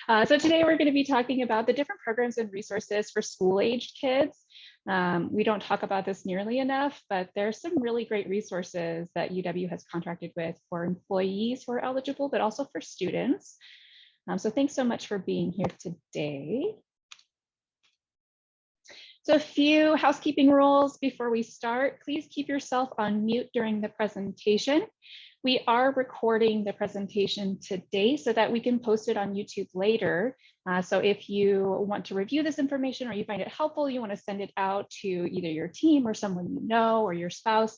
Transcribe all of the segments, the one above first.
So today we're going to be talking about the different programs and resources for school-aged kids. We don't talk about this nearly enough, but there's some really great resources that UW has contracted with for employees who are eligible, but also for students. So thanks so much for being here today. So a few housekeeping rules before we start. Please keep yourself on mute during the presentation. We are recording the presentation today so that we can post it on YouTube later. So if you want to review this information or you find it helpful, you want to send it out to either your team or someone you know or your spouse,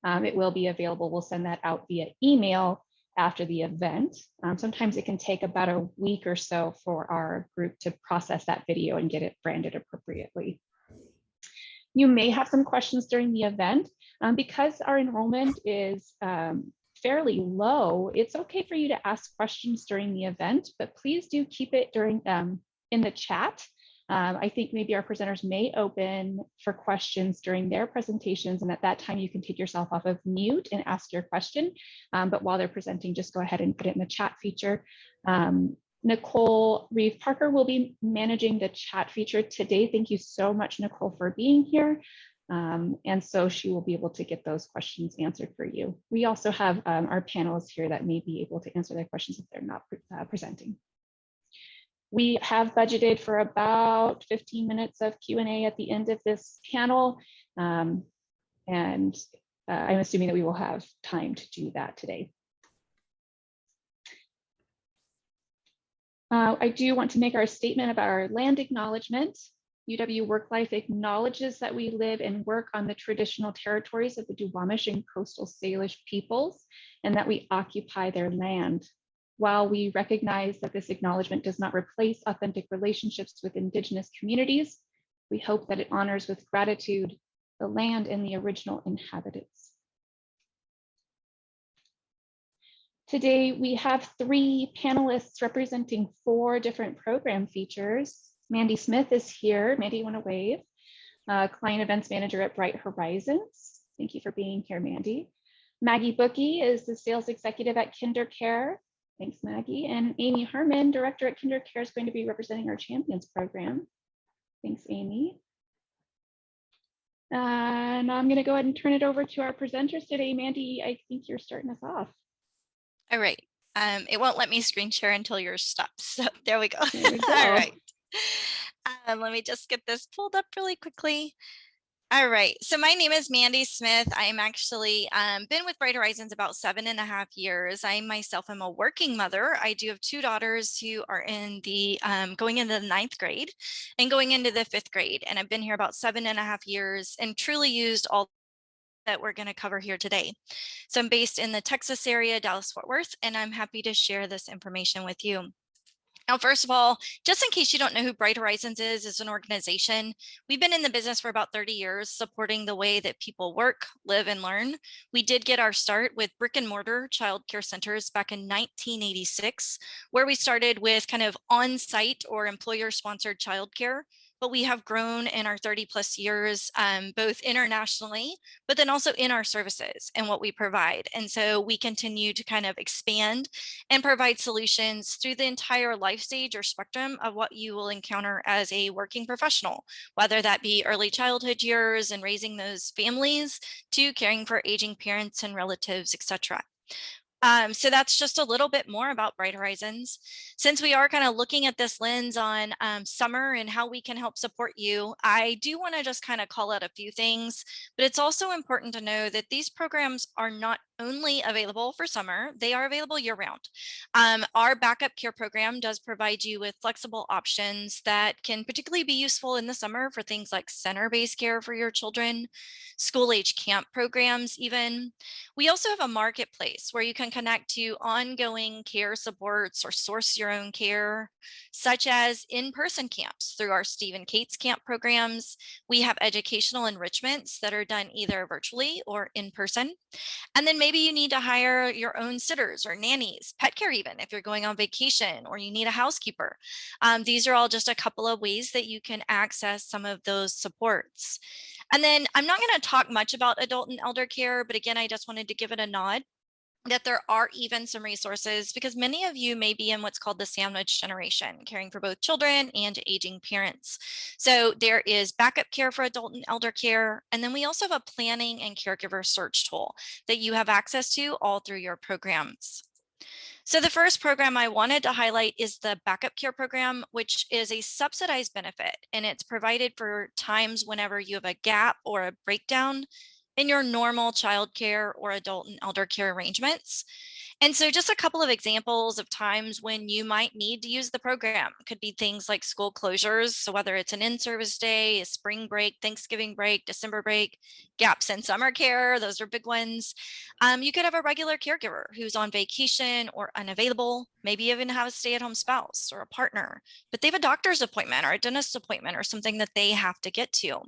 it will be available. We'll send that out via email after the event. Sometimes it can take about a week or so for our group to process that video and get it branded appropriately. You may have some questions during the event. Because our enrollment is fairly low, it's okay for you to ask questions during the event, but please do keep it during in the chat. I think maybe our presenters may open for questions during their presentations, and at that time you can take yourself off of mute and ask your question. But while they're presenting, just go ahead and put it in the chat feature. Nicole Reeve Parker will be managing the chat feature today. Thank you so much, Nicole, for being here. And so she will be able to get those questions answered for you. We also have our panelists here that may be able to answer their questions if they're not presenting. We have budgeted for about 15 minutes of Q&A at the end of this panel. And I'm assuming that we will have time to do that today. I do want to make our statement about our land acknowledgement. UW WorkLife acknowledges that we live and work on the traditional territories of the Duwamish and Coastal Salish peoples, and that we occupy their land. While we recognize that this acknowledgement does not replace authentic relationships with Indigenous communities, we hope that it honors with gratitude the land and the original inhabitants. Today, we have 3 panelists representing 4 different program features. Mandy Smith is here. Mandy, you want to wave? Client Events Manager at Bright Horizons. Thank you for being here, Mandy. Maggie Bookie is the Sales Executive at KinderCare. Thanks, Maggie. And Amy Herman, Director at KinderCare, is going to be representing our Champions program. Thanks, Amy. And I'm going to go ahead and turn it over to our presenters today. Mandy, I think you're starting us off. All right. It won't let me screen share until yours stops. So there we go. There we go. All right. Let me just get this pulled up really quickly. All right. So my name is Mandy Smith. I'm actually been with Bright Horizons about 7.5 years. I myself am a working mother. I do have 2 daughters who are in the going into the 9th grade and going into the 5th grade. And I've been here about 7.5 years and truly used all that we're going to cover here today. So I'm based in the Texas area, Dallas-Fort Worth, and I'm happy to share this information with you. Now, first of all, just in case you don't know who Bright Horizons is an organization. We've been in the business for about 30 years, supporting the way that people work, live, and learn. We did get our start with brick and mortar child care centers back in 1986, where we started with kind of on-site or employer-sponsored childcare. But we have grown in our 30 plus years, both internationally, but then also in our services and what we provide. And so we continue to kind of expand and provide solutions through the entire life stage or spectrum of what you will encounter as a working professional, whether that be early childhood years and raising those families to caring for aging parents and relatives, etc. So that's just a little bit more about Bright Horizons. Since we are kind of looking at this lens on summer and how we can help support you, I do want to just kind of call out a few things, but it's also important to know that these programs are not only available for summer, they are available year-round. Our backup care program does provide you with flexible options that can particularly be useful in the summer for things like center-based care for your children, school-age camp programs even. We also have a marketplace where you can connect to ongoing care supports or source your own care, such as in-person camps through our Steve and Kate's camp programs. We have educational enrichments that are done either virtually or in person. And then maybe you need to hire your own sitters or nannies, pet care even, if you're going on vacation or you need a housekeeper. These are all just a couple of ways that you can access some of those supports. And then I'm not going to talk much about adult and elder care, but again, I just wanted to give it a nod. that there are even some resources, because many of you may be in what's called the sandwich generation, caring for both children and aging parents. So there is backup care for adult and elder care. And then we also have a planning and caregiver search tool that you have access to all through your programs. So the first program I wanted to highlight is the backup care program, which is a subsidized benefit, and it's provided for times whenever you have a gap or a breakdown in your normal child care or adult and elder care arrangements. And so just a couple of examples of times when you might need to use the program. It could be things like school closures. So whether it's an in-service day, a spring break, Thanksgiving break, December break, gaps in summer care, those are big ones. You could have a regular caregiver who's on vacation or unavailable, maybe even have a stay-at-home spouse or a partner, but they have a doctor's appointment or a dentist appointment or something that they have to get to.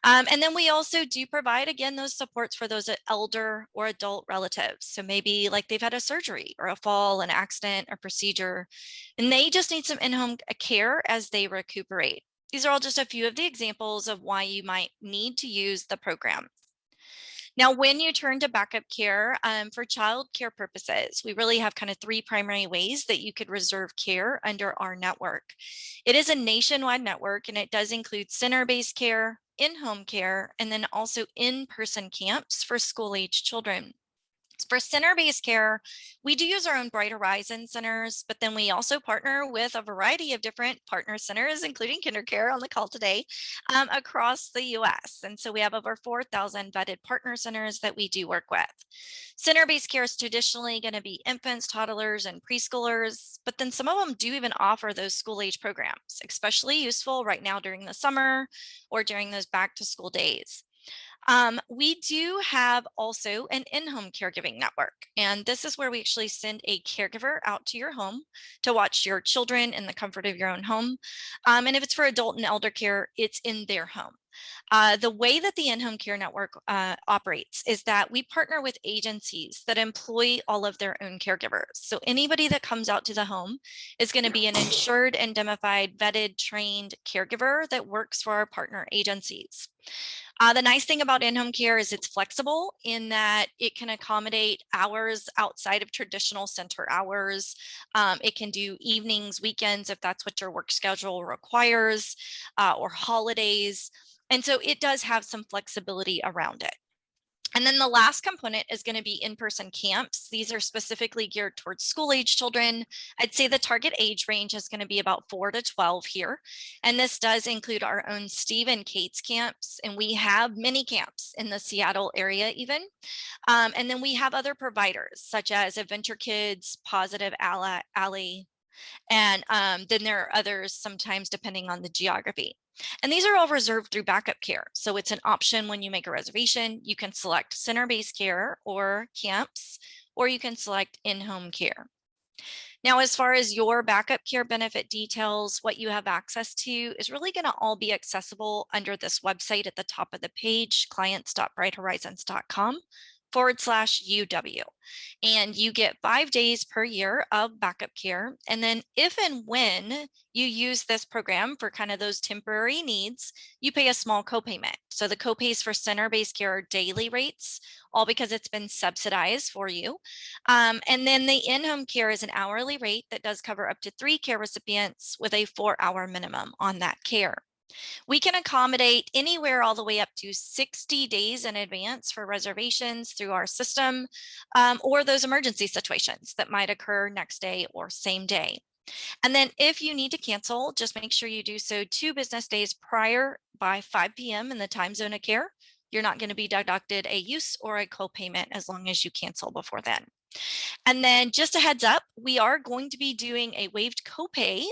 And then we also do provide, again, those supports for those elder or adult relatives. So maybe like they've had a surgery or a fall, an accident, or procedure, and they just need some in-home care as they recuperate. These are all just a few of the examples of why you might need to use the program. Now, when you turn to backup care for child care purposes, we really have kind of three primary ways that you could reserve care under our network. It is a nationwide network, and it does include center-based care, in-home care, and then also in-person camps for school-age children. For center-based care, we do use our own Bright Horizons centers, but then we also partner with a variety of different partner centers, including KinderCare on the call today, across the US. And so we have over 4,000 vetted partner centers that we do work with. Center-based care is traditionally going to be infants, toddlers, and preschoolers, but then some of them do even offer those school-age programs, especially useful right now during the summer or during those back-to-school days. We do have also an in-home caregiving network, and this is where we actually send a caregiver out to your home to watch your children in the comfort of your own home. And if it's for adult and elder care, it's in their home. The way that the in-home care network operates is that we partner with agencies that employ all of their own caregivers. So anybody that comes out to the home is going to be an insured, indemnified, vetted, trained caregiver that works for our partner agencies. The nice thing about in-home care is it's flexible in that it can accommodate hours outside of traditional center hours. It can do evenings, weekends, if that's what your work schedule requires, or holidays. And so it does have some flexibility around it. And then the last component is going to be in-person camps. These are specifically geared towards school-age children. I'd say the target age range is going to be about 4 to 12 here. And this does include our own Steve and Kate's camps. And we have many camps in the Seattle area even. And then we have other providers such as Adventure Kids, Positive Alley, and then there are others sometimes depending on the geography. And these are all reserved through backup care. So it's an option when you make a reservation. You can select center-based care or camps, or you can select in-home care. Now, as far as your backup care benefit details, what you have access to is really going to all be accessible under this website at the top of the page, clients.brighthorizons.com/UW. And you get 5 days per year of backup care. And then if and when you use this program for kind of those temporary needs, you pay a small copayment. So the copays for center-based care are daily rates, all because it's been subsidized for you. And then the in-home care is an hourly rate that does cover up to 3 care recipients with a 4-hour minimum on that care. We can accommodate anywhere all the way up to 60 days in advance for reservations through our system, or those emergency situations that might occur next day or same day. And then if you need to cancel, just make sure you do so 2 business days prior by 5 p.m. in the time zone of care. You're not going to be deducted a use or a copayment as long as you cancel before then. And then just a heads up, we are going to be doing a waived copay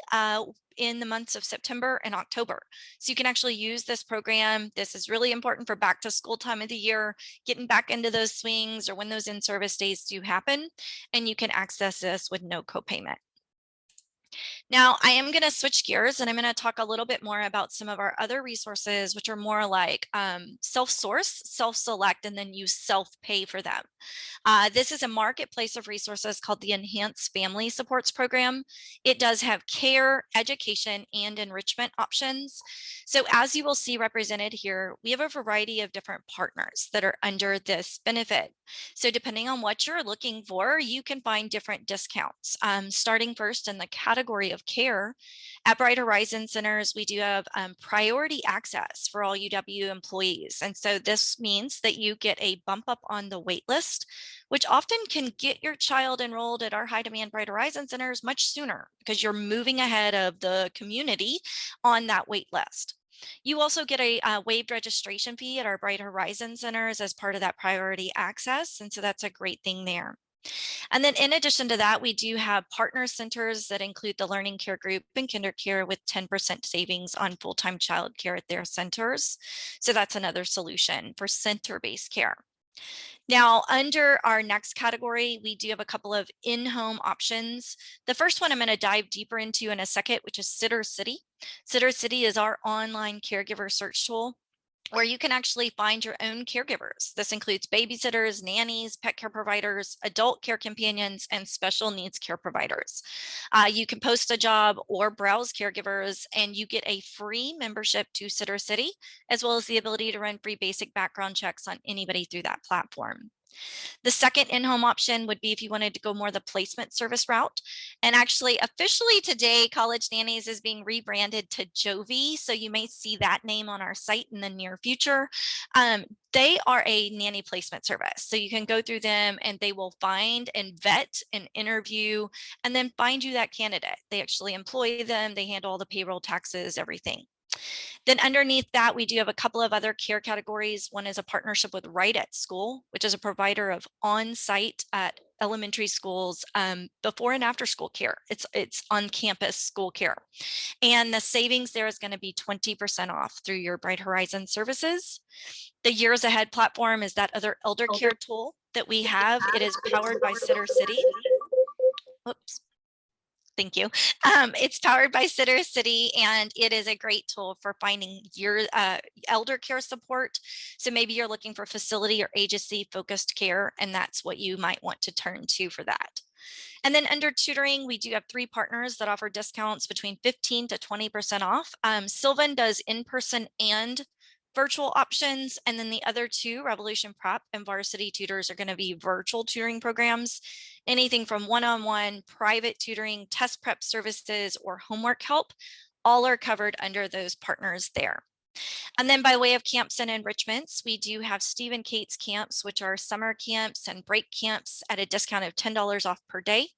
in the months of September and October. So you can actually use this program. This is really important for back to school time of the year, getting back into those swings or when those in-service days do happen, and you can access this with no copayment. Now, I am going to switch gears and I'm going to talk a little bit more about some of our other resources, which are more like self-source, self-select, and then you self-pay for them. This is a marketplace of resources called the Enhanced Family Supports Program. It does have care, education, and enrichment options. So as you will see represented here, we have a variety of different partners that are under this benefit. So depending on what you're looking for, you can find different discounts. Starting first in the category of care, at Bright Horizon Centers, we do have priority access for all UW employees. And so this means that you get a bump up on the wait list, which often can get your child enrolled at our high demand Bright Horizon Centers much sooner because you're moving ahead of the community on that wait list. You also get a waived registration fee at our Bright Horizon Centers as part of that priority access. And so that's a great thing there. And then in addition to that, we do have partner centers that include the Learning Care Group and KinderCare with 10% savings on full-time childcare at their centers. So that's another solution for center-based care. Now, under our next category, we do have a couple of in-home options. The first one I'm going to dive deeper into in a second, which is Sitter City. Sitter City is our online caregiver search tool where you can actually find your own caregivers. This includes babysitters, nannies, pet care providers, adult care companions, and special needs care providers. You can post a job or browse caregivers, and you get a free membership to Sitter City, as well as the ability to run free basic background checks on anybody through that platform. The second in-home option would be if you wanted to go more the placement service route. And actually, officially today, College Nannies is being rebranded to Jovi. So you may see that name on our site in the near future. They are a nanny placement service. So you can go through them and they will find and vet and interview and then find you that candidate. They actually employ them. They handle all the payroll, taxes, everything. Then underneath that, we do have a couple of other care categories. One is a partnership with Right at School, which is a provider of on-site at elementary schools before and after school care. It's on-campus school care. And the savings there is going to be 20% off through your Bright Horizon services. The Years Ahead platform is that other elder care tool that we have. It is powered by Sitter City. Oops. Thank you. It's powered by Sitter City, and it is a great tool for finding your elder care support. So maybe you're looking for facility or agency focused care, and that's what you might want to turn to for that. And then under tutoring, we do have 3 partners that offer discounts between 15 to 20% off. Sylvan does in-person and virtual options. And then the other 2, Revolution Prep and Varsity Tutors, are going to be virtual tutoring programs. Anything from one-on-one, private tutoring, test prep services, or homework help, all are covered under those partners there. And then by way of camps and enrichments, we do have Steve and Kate's camps, which are summer camps and break camps at a discount of $10 off per day.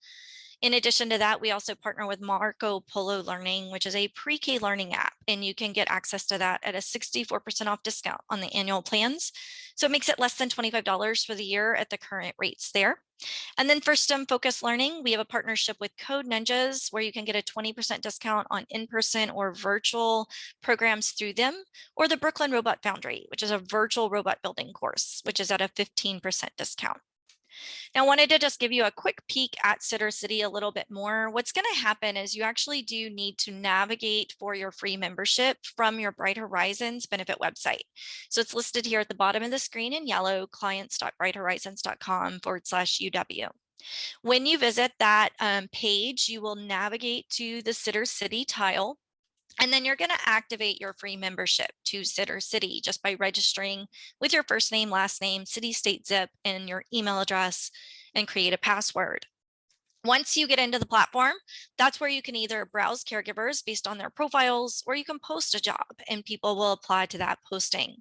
In addition to that, we also partner with Marco Polo Learning, which is a pre-K learning app, and you can get access to that at a 64% off discount on the annual plans. So it makes it less than $25 for the year at the current rates there. And then for STEM focused learning, we have a partnership with Code Ninjas where you can get a 20% discount on in-person or virtual programs through them, or the Brooklyn Robot Foundry, which is a virtual robot building course, which is at a 15% discount. Now, I wanted to just give you a quick peek at Sitter City a little bit more. What's going to happen is you actually do need to navigate for your free membership from your Bright Horizons benefit website. So it's listed here at the bottom of the screen in yellow, clients.brighthorizons.com/UW. When you visit that page, you will navigate to the Sitter City tile. And then you're going to activate your free membership to Sitter City just by registering with your first name, last name, city, state, zip, and your email address, and create a password. Once you get into the platform, that's where you can either browse caregivers based on their profiles, or you can post a job and people will apply to that posting.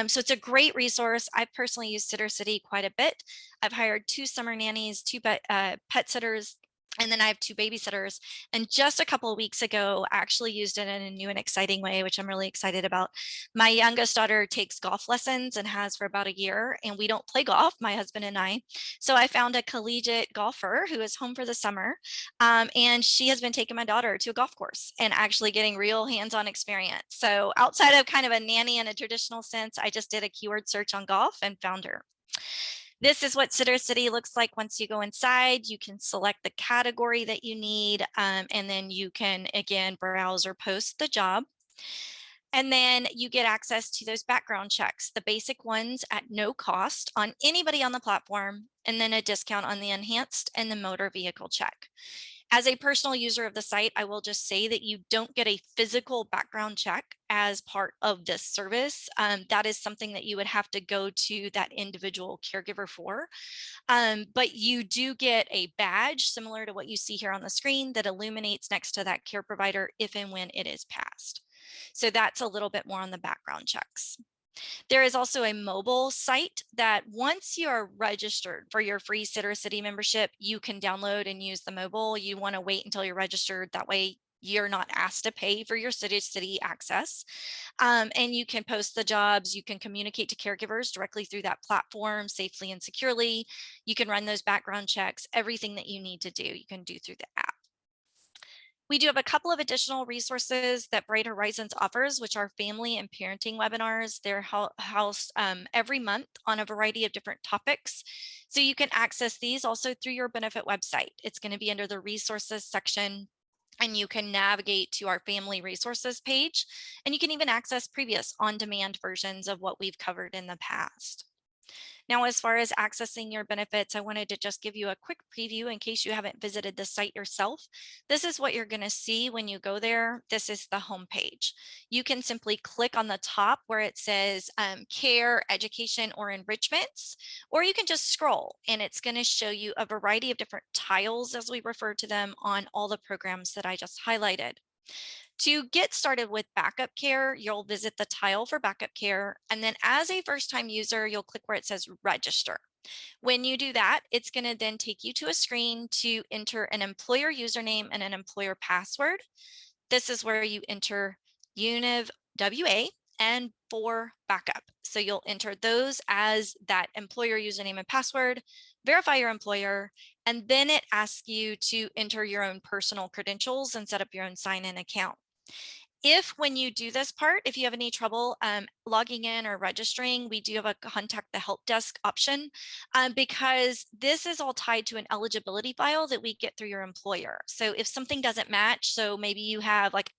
So it's a great resource. I've personally used Sitter City quite a bit. I've hired 2 summer nannies, 2 pet sitters, and then I have 2 babysitters. And just a couple of weeks ago, I actually used it in a new and exciting way, which I'm really excited about. My youngest daughter takes golf lessons and has for about a year, and we don't play golf, my husband and I. So I found a collegiate golfer who is home for the summer, and she has been taking my daughter to a golf course and actually getting real hands-on experience. So outside of kind of a nanny in a traditional sense, I just did a keyword search on golf and found her. This is what City looks like once you go inside. You can select the category that you need, and then you can, again, browse or post the job. And then you get access to those background checks, the basic ones at no cost on anybody on the platform, and then a discount on the enhanced and the motor vehicle check. As a personal user of the site, I will just say that you don't get a physical background check as part of this service. That is something that you would have to go to that individual caregiver for. But you do get a badge similar to what you see here on the screen that illuminates next to that care provider if and when it is passed. So that's a little bit more on the background checks. There is also a mobile site that once you are registered for your free City membership, you can download and use the mobile. You want to wait until you're registered. That way you're not asked to pay for your City access. And you can post the jobs. You can communicate to caregivers directly through that platform safely and securely. You can run those background checks. Everything that you need to do, you can do through the app. We do have a couple of additional resources that Bright Horizons offers, which are family and parenting webinars. They're housed every month on a variety of different topics. So you can access these also through your benefit website. It's going to be under the resources section, and you can navigate to our family resources page, and you can even access previous on-demand versions of what we've covered in the past. Now, as far as accessing your benefits, I wanted to just give you a quick preview in case you haven't visited the site yourself. This is what you're going to see when you go there. This is the home page. You can simply click on the top where it says care, education, or enrichments, or you can just scroll and it's going to show you a variety of different tiles, as we refer to them, on all the programs that I just highlighted. To get started with backup care, you'll visit the tile for backup care, and then as a first-time user, you'll click where it says register. When you do that, it's going to then take you to a screen to enter an employer username and an employer password. This is where you enter Univ WA and for backup. So you'll enter those as that employer username and password, verify your employer, and then it asks you to enter your own personal credentials and set up your own sign-in account. If when you do this part, if you have any trouble logging in or registering, we do have a contact the help desk option because this is all tied to an eligibility file that we get through your employer. So if something doesn't match, so maybe you have, like,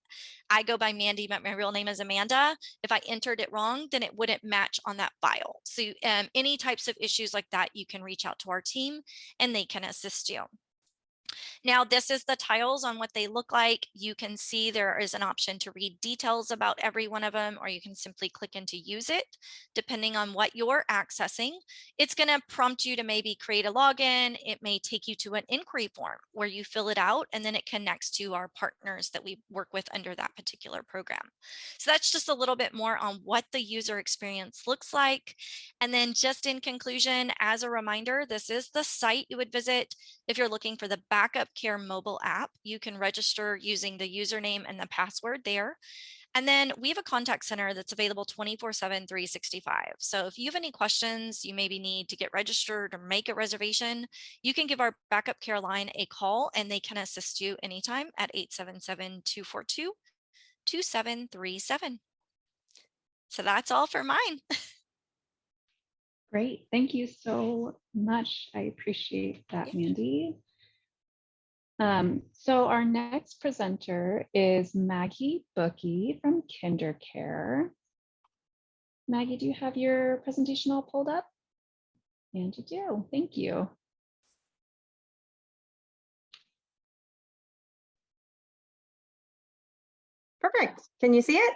I go by Mandy, but my real name is Amanda. If I entered it wrong, then it wouldn't match on that file. So any types of issues like that, you can reach out to our team and they can assist you. Now, this is the tiles on what they look like. You can see there is an option to read details about every one of them, or you can simply click into use it, depending on what you're accessing. It's going to prompt you to maybe create a login. It may take you to an inquiry form where you fill it out, and then it connects to our partners that we work with under that particular program. So that's just a little bit more on what the user experience looks like. And then just in conclusion, as a reminder, this is the site you would visit if you're looking for the backup care mobile app. You can register using the username and the password there. And then we have a contact center that's available 24/7, 365. So if you have any questions, you maybe need to get registered or make a reservation, you can give our backup care line a call and they can assist you anytime at 877-242-2737. So that's all for mine. Great. Thank you so much. I appreciate that, Mandy. So our next presenter is Maggie Bookie from KinderCare. Maggie, do you have your presentation all pulled up? And you do. Thank you. Perfect. Can you see it?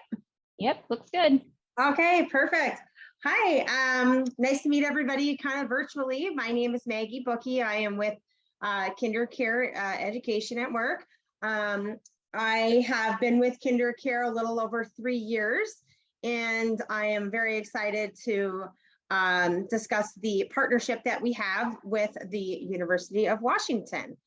Yep, looks good. Okay, perfect. Hi, nice to meet everybody kind of virtually. My name is Maggie Bookie. I am with KinderCare Education at Work. I have been with KinderCare a little over 3 years, and I am very excited to discuss the partnership that we have with the University of Washington.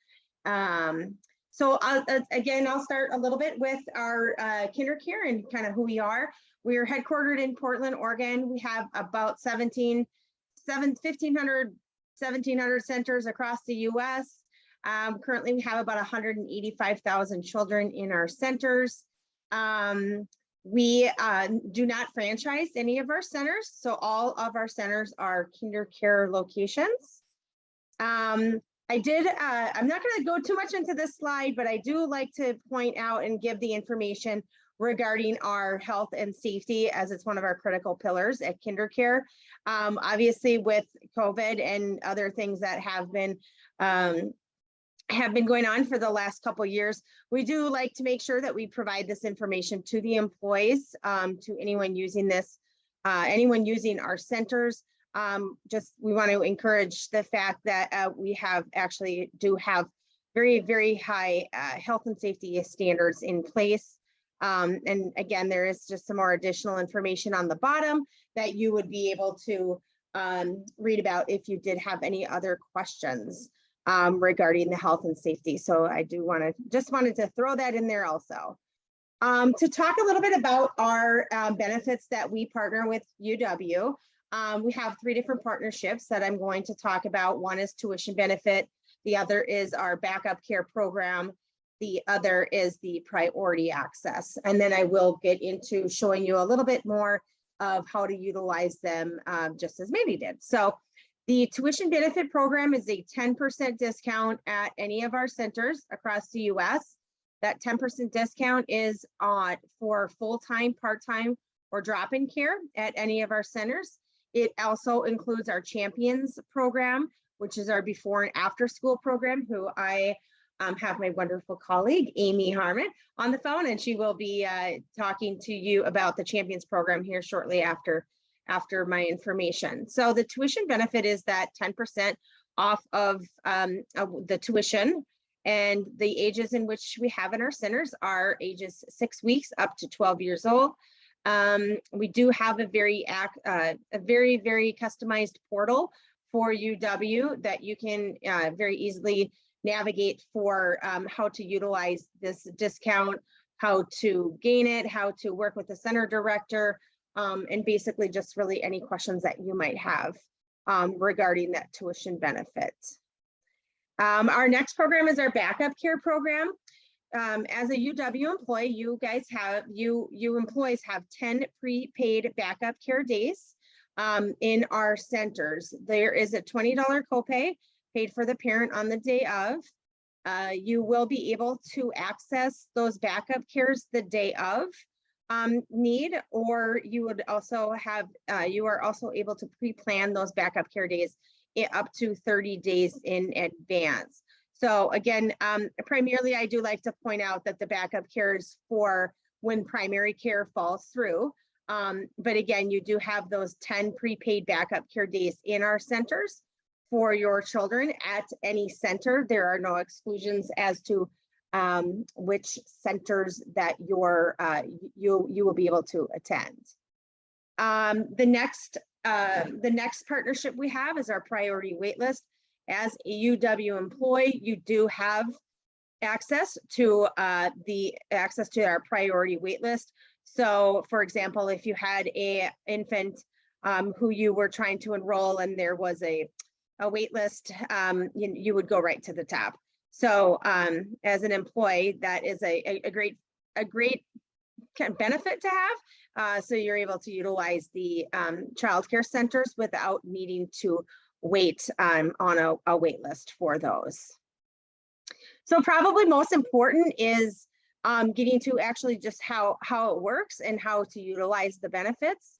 So I'll start a little bit with our KinderCare and kind of who we are. We're headquartered in Portland, Oregon. We have about 1,500 centers across the US. Currently, we have about 185,000 children in our centers. We do not franchise any of our centers, so all of our centers are KinderCare locations. I'm not going to go too much into this slide, but I do like to point out and give the information regarding our health and safety, as it's one of our critical pillars at KinderCare. Obviously, with COVID and other things that have been going on for the last couple of years, we do like to make sure that we provide this information to the employees, to anyone using this, anyone using our centers. We want to encourage the fact that we do have very, very high health and safety standards in place. And again, there is just some more additional information on the bottom that you would be able to read about if you did have any other questions regarding the health and safety. So I do wanted to throw that in there also. To talk a little bit about our benefits that we partner with UW. We have 3 different partnerships that I'm going to talk about. One is tuition benefit. The other is our backup care program. The other is the priority access. And then I will get into showing you a little bit more of how to utilize them, just as Mandy did. So the tuition benefit program is a 10% discount at any of our centers across the US. That 10% discount is for full-time, part-time, or drop-in care at any of our centers. It also includes our Champions program, which is our before and after school program, who I have my wonderful colleague, Amy Harmon, on the phone, and she will be talking to you about the Champions program here shortly after my information. So the tuition benefit is that 10% off of the tuition, and the ages in which we have in our centers are ages 6 weeks up to 12 years old. We do have a very, very customized portal for UW that you can very easily navigate for how to utilize this discount, how to gain it, how to work with the center director, and basically just really any questions that you might have regarding that tuition benefit. Our next program is our backup care program. As a UW employee, you employees have 10 prepaid backup care days in our centers. There is a $20 copay paid for the parent on the day of. You will be able to access those backup cares the day of need, or you would also have, you are also able to pre-plan those backup care days up to 30 days in advance. So again, primarily I do like to point out that the backup care is for when primary care falls through. But again, you do have those 10 prepaid backup care days in our centers for your children at any center. There are no exclusions as to which centers that you will be able to attend. The next partnership we have is our priority waitlist. As a UW employee, you do have access to our priority waitlist. So for example, if you had an infant who you were trying to enroll and there was a wait list, you would go right to the top. So as an employee, that is a great kind of benefit to have. So you're able to utilize the childcare centers without needing to wait on a wait list for those. So probably most important is getting to actually just how it works and how to utilize the benefits.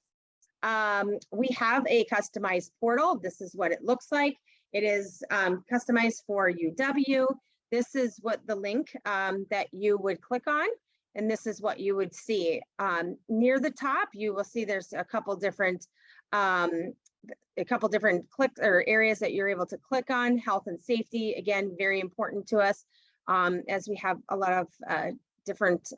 We have a customized portal. This is what it looks like. It is customized for UW. This is what the link that you would click on, and this is what you would see. Near the top, you will see there's a couple different clicks or areas that you're able to click on. Health and safety, again, very important to us, as we have a lot of different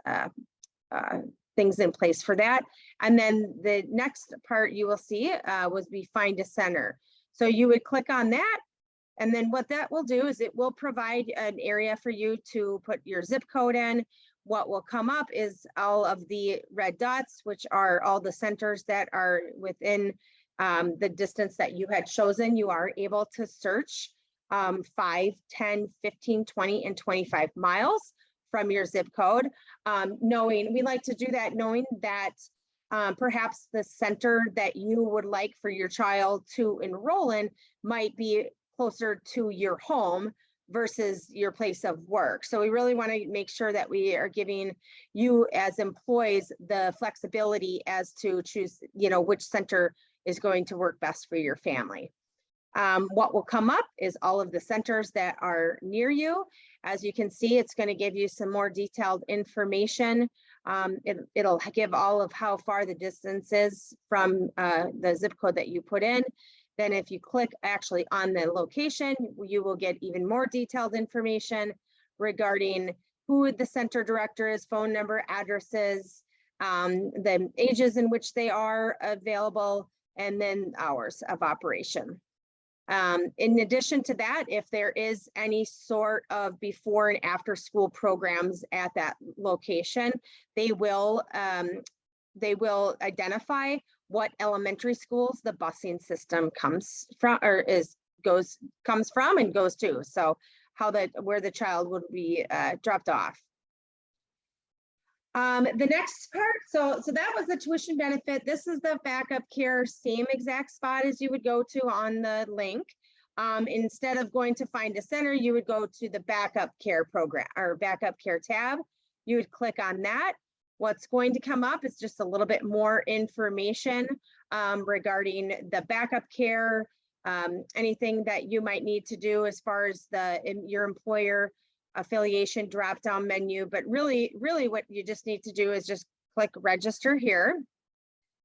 things in place for that. And then the next part you will see was we find a center. So you would click on that, and then what that will do is it will provide an area for you to put your zip code in. What will come up is all of the red dots, which are all the centers that are within the distance that you had chosen. You are able to search 5, 10, 15, 20, and 25 miles from your zip code. We like to do that knowing that perhaps the center that you would like for your child to enroll in might be closer to your home versus your place of work. So we really want to make sure that we are giving you as employees the flexibility as to choose, which center is going to work best for your family. What will come up is all of the centers that are near you. As you can see, it's going to give you some more detailed information. It'll give all of how far the distance is from the zip code that you put in. Then if you click actually on the location, you will get even more detailed information regarding who the center director is, phone number, addresses, the ages in which they are available, and then hours of operation. In addition to that, if there is any sort of before and after school programs at that location, they will identify what elementary schools the busing system comes from and goes to. So where the child would be dropped off. The next part, so that was the tuition benefit. This is the backup care, same exact spot as you would go to on the link. Instead of going to find a center, you would go to the backup care program or backup care tab. You would click on that. What's going to come up is just a little bit more information regarding the backup care, anything that you might need to do as far as your employer affiliation drop-down menu. But really what you just need to do is just click register here.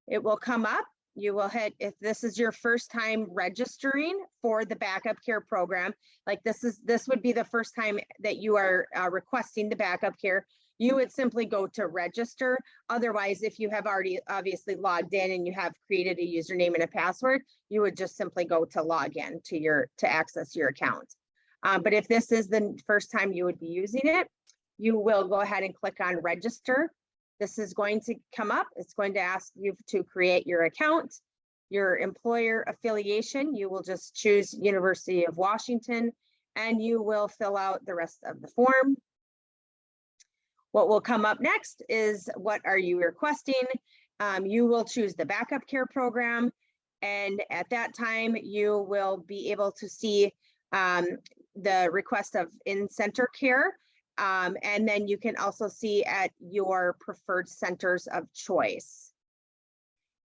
It will come up. You will hit, if this is your first time registering for the backup care program, like this would be the first time that you are requesting the backup care, you would simply go to register. Otherwise, if you have already obviously logged in and you have created a username and a password, you would just simply go to log in to access your account. But if this is the first time you would be using it, you will go ahead and click on register. This is going to come up. It's going to ask you to create your account, your employer affiliation. You will just choose University of Washington and you will fill out the rest of the form. What will come up next is what are you requesting? You will choose the backup care program. And at that time, you will be able to see the request of in-center care. And then you can also see at your preferred centers of choice.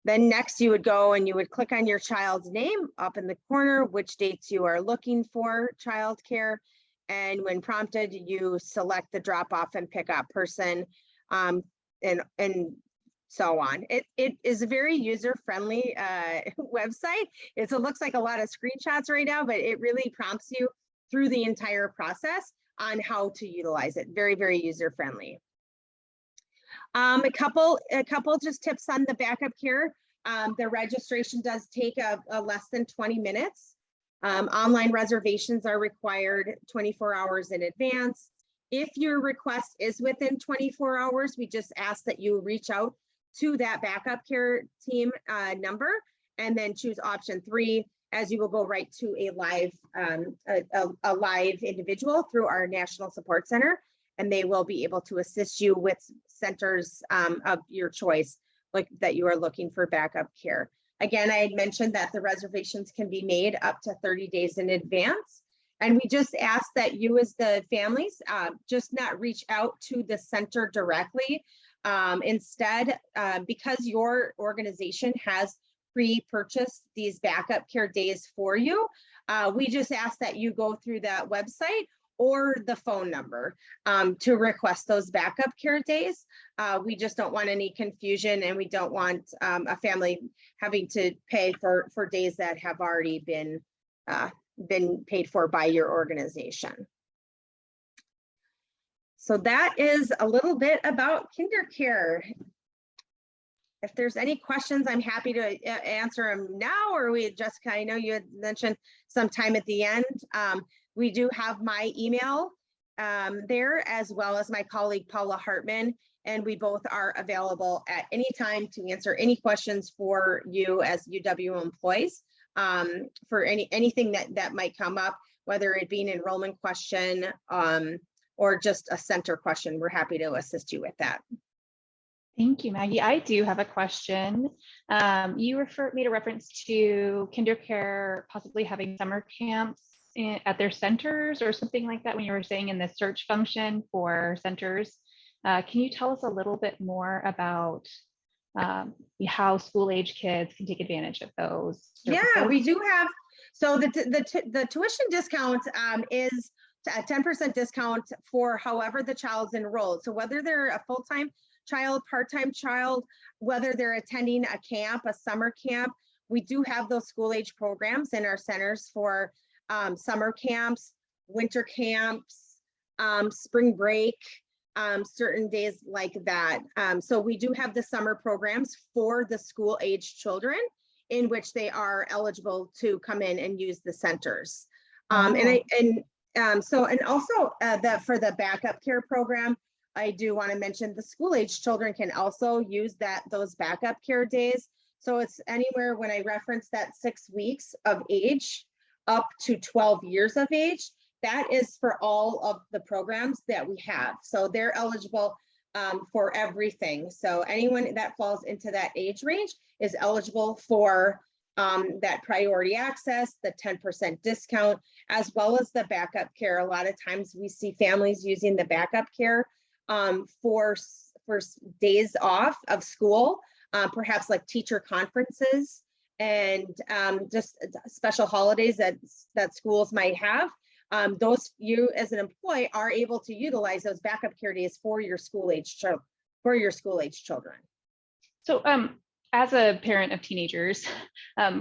Then next you would go and you would click on your child's name up in the corner, which dates you are looking for childcare. And when prompted, you select the drop off and pick up person and so on. It is a very user-friendly website. It looks like a lot of screenshots right now, but it really prompts you through the entire process on how to utilize it. Very, very user-friendly. A couple just tips on the backup care. The registration does take a less than 20 minutes. Online reservations are required 24 hours in advance. If your request is within 24 hours, we just ask that you reach out to that backup care team number and then choose option 3, as you will go right to a live individual through our National Support Center, and they will be able to assist you with centers of your choice, like that you are looking for backup care. Again, I had mentioned that the reservations can be made up to 30 days in advance. And we just ask that you as the families just not reach out to the center directly. Instead, because your organization has pre-purchased these backup care days for you, we just ask that you go through that website or the phone number to request those backup care days. We just don't want any confusion, and we don't want a family having to pay for days that have already been paid for by your organization. So that is a little bit about KinderCare. If there's any questions, I'm happy to answer them now, or Jessica, I know you had mentioned sometime at the end. We do have my email there, as well as my colleague Paula Hartman, and we both are available at any time to answer any questions for you as UW employees for anything that might come up, whether it be an enrollment question or just a center question, we're happy to assist you with that. Thank you, Maggie. I do have a question. You made a reference to KinderCare possibly having summer camps at their centers or something like that when you were saying in the search function for centers. Can you tell us a little bit more about how school-age kids can take advantage of those services? Yeah, we do have. So the tuition discount is a 10% discount for however the child's enrolled. So whether they're a full-time child, part-time child, whether they're attending a camp, a summer camp, we do have those school-age programs in our centers for summer camps, winter camps, spring break, certain days like that. So we do have the summer programs for the school-age children in which they are eligible to come in and use the centers. And also for the backup care program, I do want to mention the school-age children can also use those backup care days. So it's anywhere when I reference that 6 weeks of age up to 12 years of age, that is for all of the programs that we have. So they're eligible for everything. So anyone that falls into that age range is eligible for that priority access, the 10% discount, as well as the backup care. A lot of times we see families using the backup care for days off of school, perhaps like teacher conferences and just special holidays that schools might have. Those, you as an employee are able to utilize those backup care days for your school-age children. So as a parent of teenagers,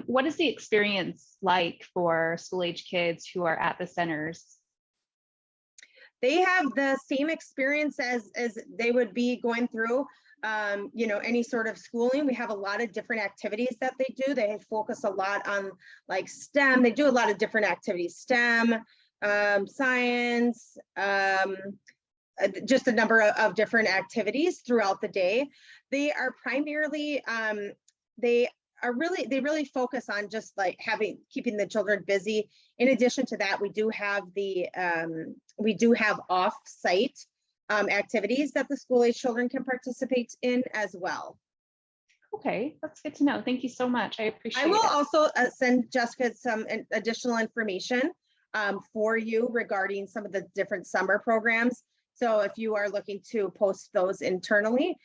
what is the experience like for school-age kids who are at the centers? They have the same experience as they would be going through any sort of schooling. We have a lot of different activities that they do. They focus a lot on like STEM. They do a lot of different activities, STEM, science, just a number of different activities throughout the day. They are primarily, they really focus on just like keeping the children busy. In addition to that, we do have off-site activities that the school-age children can participate in as well. Okay, that's good to know. Thank you so much. I appreciate it. I will also send Jessica some additional information for you regarding some of the different summer programs. So if you are looking to post those internally,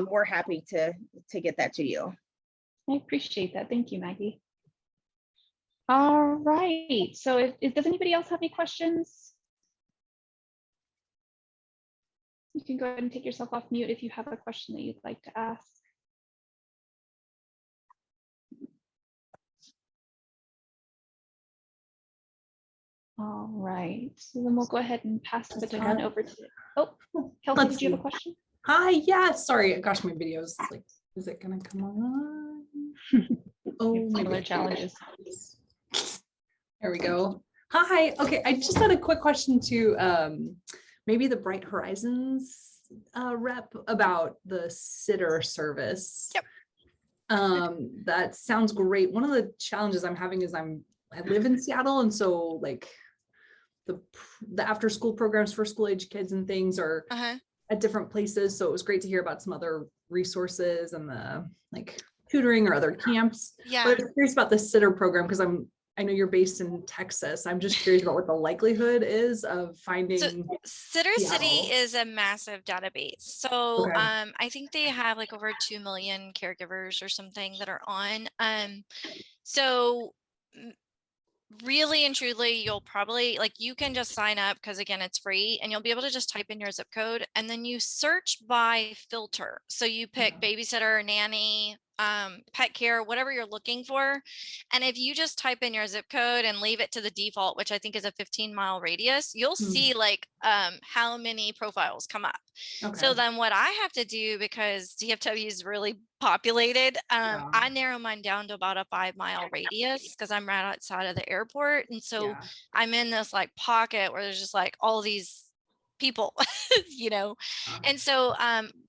we're happy to get that to you. I appreciate that. Thank you, Maggie. All right. So does anybody else have any questions? You can go ahead and take yourself off mute if you have a question that you'd like to ask. All right, so then we'll go ahead and pass the baton over to, Kelsey, did you have a question? Hi, yeah, sorry, gosh, my video is like, is it gonna come on? Oh, similar challenges. There we go. Hi, okay, I just had a quick question to maybe the Bright Horizons rep about the sitter service. Yep. That sounds great. One of the challenges I'm having is I live in Seattle, and so like the after school programs for school age kids and things are at different places. So it was great to hear about some other resources and the like tutoring or other camps. Yeah. But I'm curious about the sitter program because I know you're based in Texas. I'm just curious about what the likelihood is of finding. So Sitter City is a massive database. So Okay. I think they have like over 2 million caregivers or something that are on. So really and truly, you'll probably you can just sign up because again, it's free, and you'll be able to just type in your zip code and then you search by filter. So you pick babysitter, nanny, pet care, whatever you're looking for. And if you just type in your zip code and leave it to the default, which I think is a 15-mile radius, you'll see how many profiles come up. Okay. So then what I have to do, because DFW is really populated, I narrow mine down to about a 5-mile radius because I'm right outside of the airport. And so I'm in this pocket where there's just all these people, and so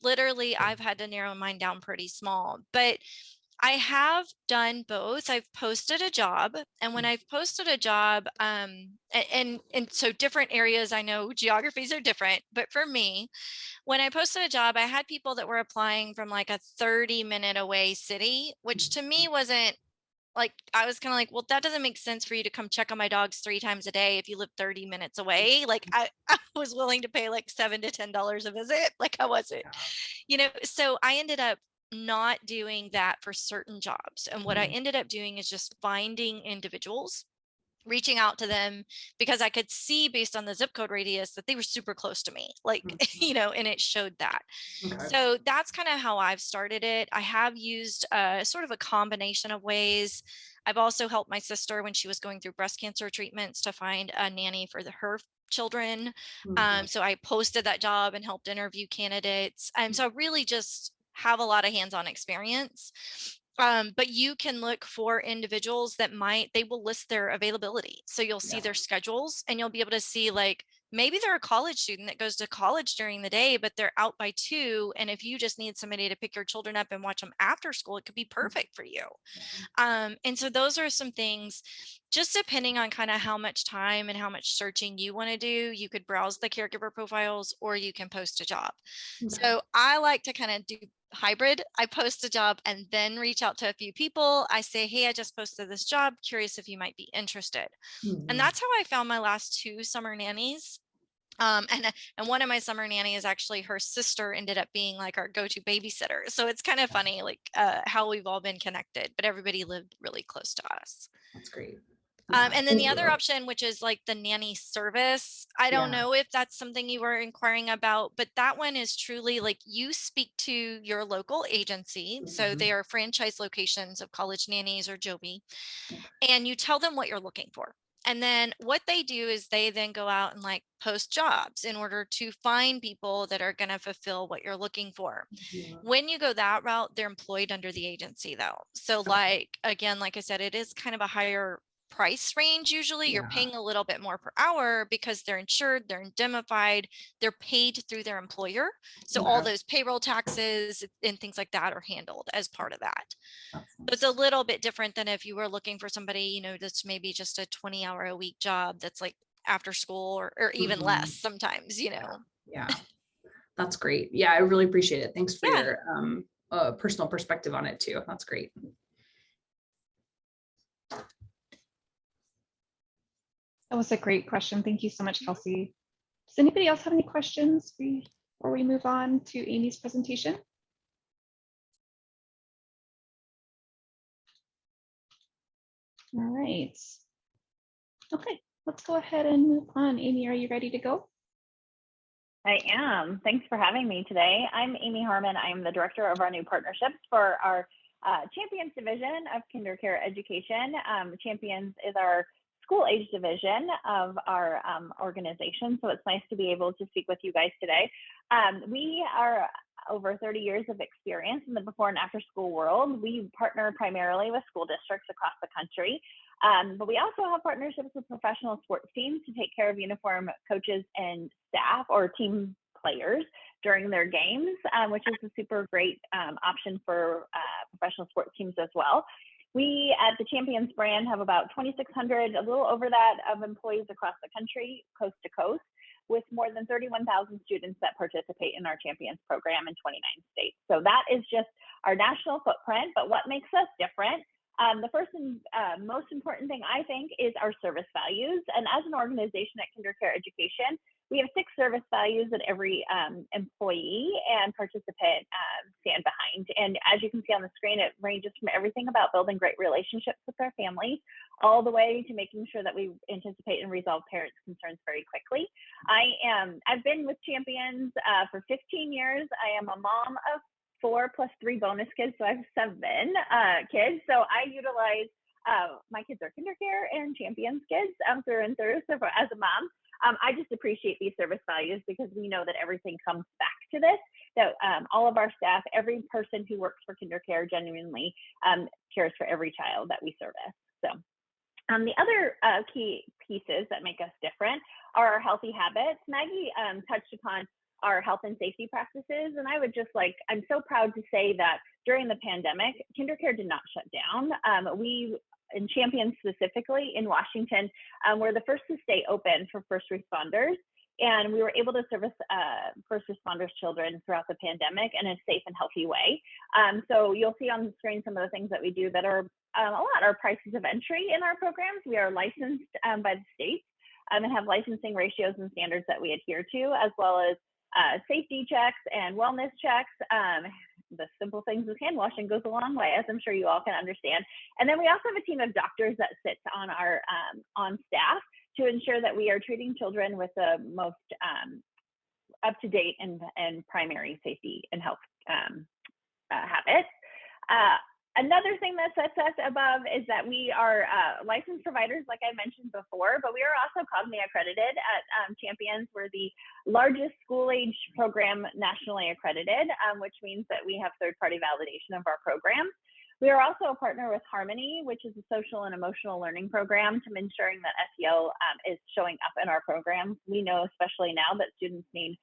literally I've had to narrow mine down pretty small. But I have done both. I've posted a job, and when I've posted a job, and so different areas, I know geographies are different, but for me, when I posted a job, I had people that were applying from like a 30-minute away city, which to me wasn't like, I was kind of like, well, that doesn't make sense for you to come check on my dogs 3 times a day if you live 30 minutes away. Like I was willing to pay like $7 to $10 a visit. Like I wasn't, so I ended up not doing that for certain jobs. And what I ended up doing is just finding individuals, reaching out to them, because I could see based on the zip code radius that they were super close to me, like, and it showed that. Okay. So that's kind of how I've started it. I have used sort of a combination of ways. I've also helped my sister when she was going through breast cancer treatments to find a nanny for her children. So I posted that job and helped interview candidates. And so I really just have a lot of hands-on experience. But you can look for individuals that they will list their availability. So you'll see their schedules, and you'll be able to see, like, maybe they're a college student that goes to college during the day, but they're out by 2. And if you just need somebody to pick your children up and watch them after school, it could be perfect for you. And so those are some things, just depending on kind of how much time and how much searching you want to do. You could browse the caregiver profiles, or you can post a job. So I like to kind of do hybrid. I post a job and then reach out to a few people. I say, hey, I just posted this job, curious if you might be interested. And that's how I found my last 2 summer nannies. And one of my summer nannies, actually, her sister ended up being like our go-to babysitter. So it's kind of funny, like how we've all been connected, but everybody lived really close to us. That's great. And then the other option, which is like the nanny service, I don't know if that's something you were inquiring about, but that one is truly like you speak to your local agency. So they are franchise locations of College Nannies or Joby, and you tell them what you're looking for. And then what they do is they then go out and like post jobs in order to find people that are going to fulfill what you're looking for. When you go that route, they're employed under the agency though. So like, again, like I said, it is kind of a higher price range. Usually you're paying a little bit more per hour because they're insured, they're indemnified, they're paid through their employer. So all those payroll taxes and things like that are handled as part of that. So it's a little bit different than if you were looking for somebody, that's maybe just a 20-hour-a-week job that's like after school or even less sometimes, Yeah, that's great. Yeah, I really appreciate it. Thanks for your personal perspective on it too. That's great. That was a great question. Thank you so much, Kelsey. Does anybody else have any questions before we move on to Amy's presentation? All right. Okay, let's go ahead and move on. Amy, are you ready to go? I am. Thanks for having me today. I'm Amy Harmon. I'm the director of our new partnerships for our Champions division of Kinder Care Education. Champions is our school age division of our organization. So it's nice to be able to speak with you guys today. We are over 30 years of experience in the before and after school world. We partner primarily with school districts across the country. But we also have partnerships with professional sports teams to take care of uniform coaches and staff or team players during their games, which is a super great option for professional sports teams as well. We at the Champions brand have about 2,600, a little over that, of employees across the country, coast to coast, with more than 31,000 students that participate in our Champions program in 29 states. So that is just our national footprint, but what makes us different? The first and most important thing, I think, is our service values. And as an organization at Kinder Care Education, we have 6 service values that every employee and participant stand behind. And as you can see on the screen, it ranges from everything about building great relationships with their families, all the way to making sure that we anticipate and resolve parents' concerns very quickly. I've been with Champions for 15 years. I am a mom of 4 plus 3 bonus kids, so I have 7 kids. So I utilize my kids are Kinder Care and Champions kids through and through. So as a mom, I just appreciate these service values because we know that everything comes back to this. That all of our staff, every person who works for Kinder Care genuinely cares for every child that we service. So the other key pieces that make us different are our healthy habits. Maggie touched upon our health and safety practices. And I would just I'm so proud to say that during the pandemic, KinderCare did not shut down. We, in Champions specifically in Washington, were the first to stay open for first responders. And we were able to service first responders' children throughout the pandemic in a safe and healthy way. So you'll see on the screen some of the things that we do that are a lot are prices of entry in our programs. We are licensed by the state and have licensing ratios and standards that we adhere to, as well as safety checks and wellness checks. The simple things as hand washing goes a long way, as I'm sure you all can understand. And then we also have a team of doctors that sits on our on staff to ensure that we are treating children with the most up-to-date and primary safety and health habits. Another thing that sets us above is that we are licensed providers, like I mentioned before, but we are also COGNY accredited at Champions. We're the largest school-age program nationally accredited, which means that we have third-party validation of our programs. We are also a partner with Harmony, which is a social and emotional learning program to ensuring that SEL is showing up in our programs. We know, especially now, that students need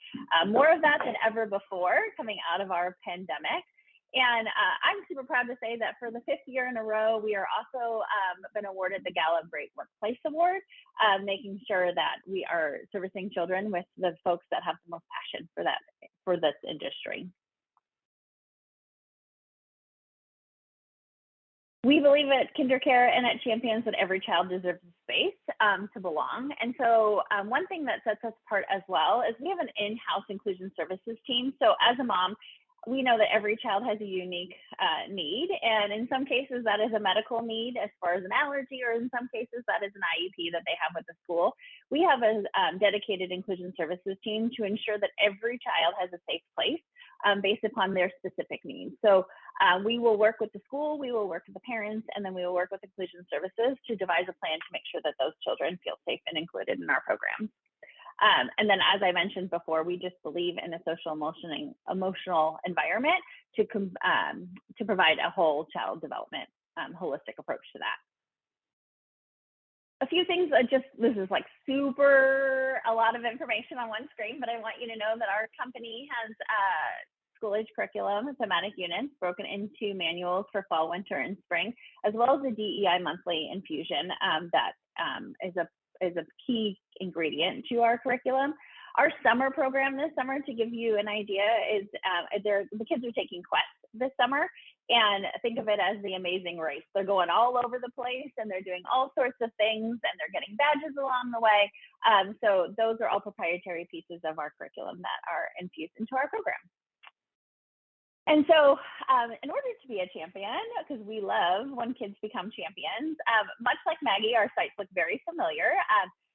more of that than ever before coming out of our pandemic. And I'm super proud to say that for the 5th year in a row, we are also been awarded the Gallup Great Workplace Award, making sure that we are servicing children with the folks that have the most passion for this industry. We believe at KinderCare and at Champions that every child deserves a space to belong. And so one thing that sets us apart as well is we have an in-house inclusion services team. So as a mom, we know that every child has a unique need. And in some cases, that is a medical need as far as an allergy, or in some cases, that is an IEP that they have with the school. We have a dedicated inclusion services team to ensure that every child has a safe place based upon their specific needs. So we will work with the school, we will work with the parents, and then we will work with inclusion services to devise a plan to make sure that those children feel safe and included in our programs. And then, as I mentioned before, we just believe in a social emotional environment to provide a whole child development, holistic approach to that. A few things, this is like a lot of information on one screen, but I want you to know that our company has school age curriculum, thematic units broken into manuals for fall, winter, and spring, as well as the DEI monthly infusion that is a key ingredient to our curriculum. Our summer program this summer, to give you an idea, is the kids are taking quests this summer, and think of it as the Amazing Race. They're going all over the place and they're doing all sorts of things and they're getting badges along the way. So those are all proprietary pieces of our curriculum that are infused into our program. And so in order to be a champion, because we love when kids become champions, much like Maggie, our sites look very familiar.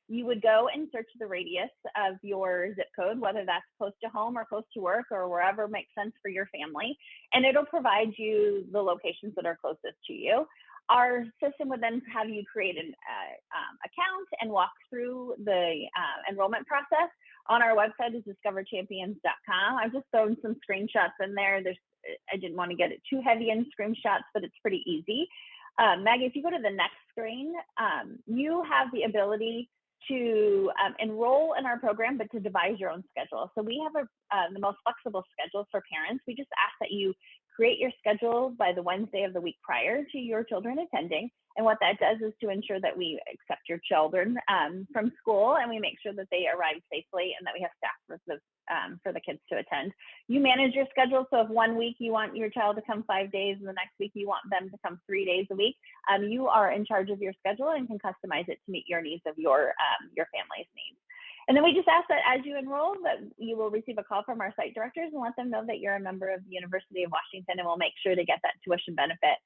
You would go and search the radius of your zip code, whether that's close to home or close to work or wherever makes sense for your family, and it'll provide you the locations that are closest to you. Our system would then have you create an account and walk through the enrollment process. On our website is discoverchampions.com. I've just thrown some screenshots in there. I didn't want to get it too heavy in screenshots, but it's pretty easy. Maggie, if you go to the next screen, you have the ability to enroll in our program, but to devise your own schedule. So we have the most flexible schedule for parents. We just ask that you create your schedule by the Wednesday of the week prior to your children attending. And what that does is to ensure that we accept your children from school, and we make sure that they arrive safely and that we have staff for the kids to attend. You manage your schedule. So if one week you want your child to come 5 days and the next week you want them to come 3 days a week, you are in charge of your schedule and can customize it to meet your needs of your family's needs. And then we just ask that as you enroll, that you will receive a call from our site directors and let them know that you're a member of the University of Washington, and we'll make sure to get that tuition benefit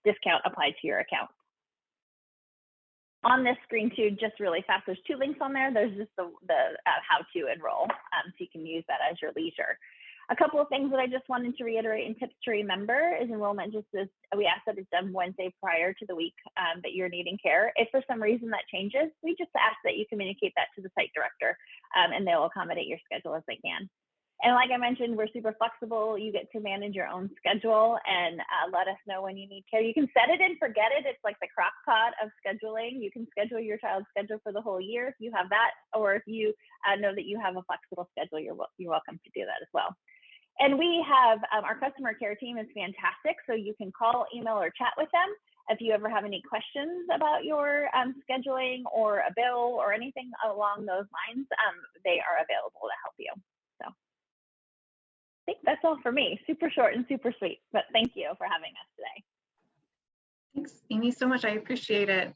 discount applied to your account. On this screen too, just really fast, there's 2 links on there. There's just the how to enroll, so you can use that as your leisure. A couple of things that I just wanted to reiterate and tips to remember is enrollment we ask that it's done Wednesday prior to the week that you're needing care. If for some reason that changes, we just ask that you communicate that to the site director and they'll accommodate your schedule as they can. And like I mentioned, we're super flexible. You get to manage your own schedule and let us know when you need care. You can set it and forget it. It's like the crock pot of scheduling. You can schedule your child's schedule for the whole year if you have that, or if you know that you have a flexible schedule, you're welcome to do that as well. And we have our customer care team is fantastic. So you can call, email, or chat with them. If you ever have any questions about your scheduling or a bill or anything along those lines, they are available to help you. So I think that's all for me. Super short and super sweet, but thank you for having us today. Thanks, Amy, so much. I appreciate it.